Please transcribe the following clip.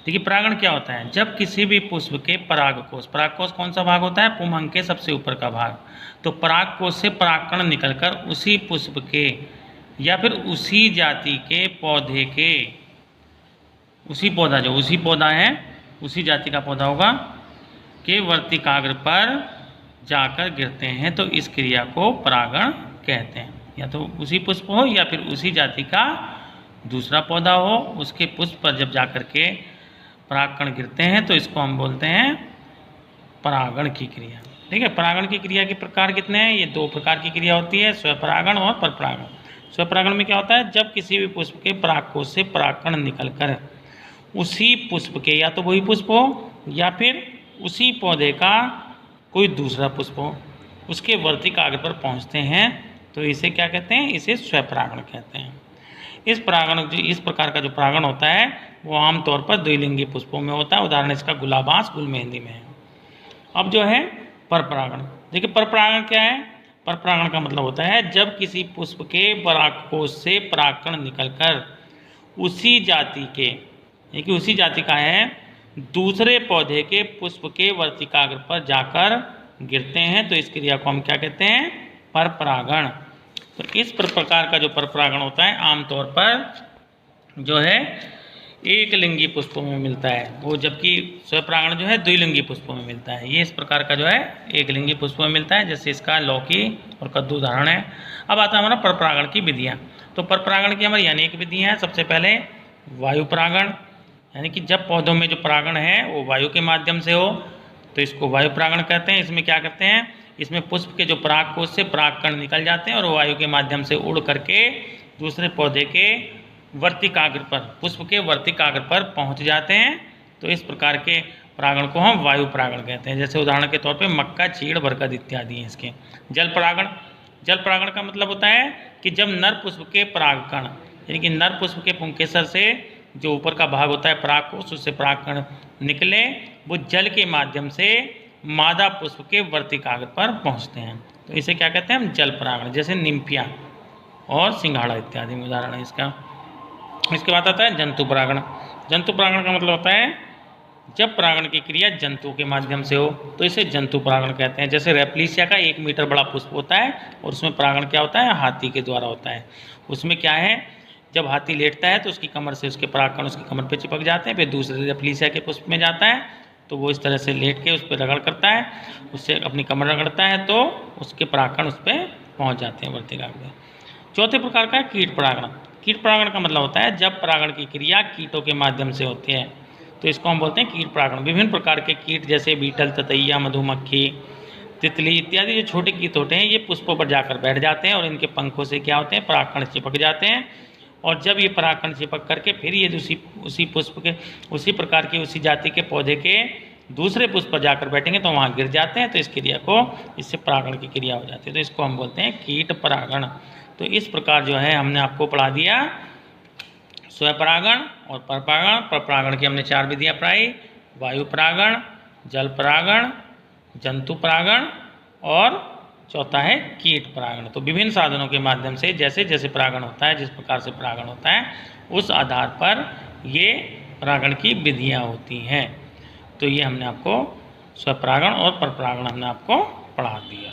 देखिए परागण क्या होता है, जब किसी भी पुष्प के परागकोश कौन सा भाग होता है, पुंभंग के सबसे ऊपर का भाग, तो परागकोश से परागकण निकलकर उसी पुष्प के या फिर उसी जाति के पौधे के, उसी पौधा है उसी जाति का पौधा होगा, के वर्तिकाग्र पर जाकर गिरते हैं, तो इस क्रिया को परागण कहते हैं। या तो उसी पुष्प हो या फिर उसी जाति का दूसरा पौधा हो, उसके पुष्प पर जब जाकर के परागकण गिरते हैं तो इसको हम बोलते हैं परागण की क्रिया। ठीक है, परागण की क्रिया के प्रकार कितने हैं, ये 2 प्रकार की क्रिया होती है, स्वपरागण और परपरागण। स्वपरागण में क्या होता है, जब किसी भी पुष्प के परागकोश से परागकण निकलकर उसी पुष्प के, या तो वही पुष्प हो या फिर उसी पौधे का कोई दूसरा पुष्प हो, उसके वर्तिकाग्र पर पहुंचते हैं, तो इसे क्या कहते हैं, इसे स्वपरागण कहते हैं। इस प्रकार का जो परागण होता है वो आमतौर पर द्विलिंगी पुष्पों में होता है, उदाहरण इसका गुलाबांस, गुलमेहंदी में है। अब जो है परपरागण, देखिए परपरागण क्या है, परपरागण का मतलब होता है जब किसी पुष्प के परागकोश से परागकण निकलकर उसी जाति के, यानी उसी जाति का है, दूसरे पौधे के पुष्प के वर्तिकाग्र पर जाकर गिरते हैं, तो इस क्रिया को हम क्या कहते हैं, परपरागण। तो इस प्रकार का जो परपरागण होता है आमतौर पर जो है एक लिंगी पुष्पों में मिलता है, वो जबकि स्वपरागण जो है द्विलिंगी पुष्पों में मिलता है। ये इस प्रकार का जो है एक लिंगी पुष्पों में मिलता है, जैसे इसका लौकी और कद्दू उदाहरण है। अब आता है हमारा परपरागण की विधियाँ। तो परपरागण की हमारी अनेक विधियाँ हैं। सबसे पहले वायु परागण, यानी कि जब पौधों में जो परागण है वो वायु के माध्यम से हो, तो इसको वायु परागण कहते हैं। इसमें क्या करते हैं, इसमें पुष्प के जो परागकोश से परागकण निकल जाते हैं और वायु के माध्यम से उड़ करके दूसरे पौधे के वर्तिकाग्र पर, पुष्प के वर्तिकाग्र पर पहुंच जाते हैं, तो इस प्रकार के परागण को हम वायु परागण कहते हैं। जैसे उदाहरण के तौर पे मक्का, चीड़, बरगद इत्यादि हैं इसके। जल परागण का मतलब होता है कि जब नर पुष्प के परागकण, यानी कि नर पुष्प के पुंकेसर से जो ऊपर का भाग होता है परागकोश, उससे परागकण निकले, वो जल के माध्यम से मादा पुष्प के वर्तिकाग्र पर पहुंचते हैं, तो इसे क्या कहते हैं हम, जल परागण। जैसे निम्फिया और सिंघाड़ा इत्यादि में उदाहरण है इसका। इसके बाद आता है जंतु परागण। जंतु परागण का मतलब होता है जब परागण की क्रिया जंतु के माध्यम से हो, तो इसे जंतु परागण कहते हैं। जैसे रेपलीसिया का 1 मीटर बड़ा पुष्प होता है और उसमें परागण क्या होता है, हाथी के द्वारा होता है। उसमें क्या है, जब हाथी लेटता है तो उसकी कमर से उसके परागकण उसकी कमर पे चिपक जाते हैं, फिर दूसरे रेपलीसिया के पुष्प में जाता है, तो वो इस तरह से लेट के उस पर रगड़ करता है, उससे अपनी कमर रगड़ता है, तो उसके परागकण उस पर पहुँच जाते हैं वर्तिकाग्र में। चौथे प्रकार का है कीट परागण। कीट परागण का मतलब होता है जब परागण की क्रिया कीटों के माध्यम से होती है, तो इसको हम बोलते हैं कीट परागण। विभिन्न प्रकार के कीट जैसे बीटल, ततैया, मधुमक्खी, तितली इत्यादि जो छोटे कीट होते हैं, ये पुष्पों पर जाकर बैठ जाते हैं और इनके पंखों से क्या होते हैं, परागकण चिपक जाते हैं, और जब ये परागकण चिपक करके फिर ये उसी पुष्प के, उसी प्रकार की, उसी जाति के पौधे के दूसरे पुष्प पर जाकर बैठेंगे तो वहाँ गिर जाते हैं, तो इस क्रिया को, इससे परागण की क्रिया हो जाती है, तो इसको हम बोलते हैं कीट परागण। तो इस प्रकार जो है हमने आपको पढ़ा दिया स्वपरागण और परपरागण। परपरागण की हमने 4 विधियाँ पढ़ाई, वायु परागण, जल परागण, जंतु परागण और चौथा है कीट परागण। तो विभिन्न साधनों के माध्यम से जैसे जैसे परागण होता है, जिस प्रकार से परागण होता है, उस आधार पर ये परागण की विधियाँ होती हैं। तो ये हमने आपको स्वपरागण और परपरागण हमने आपको पढ़ा दिया।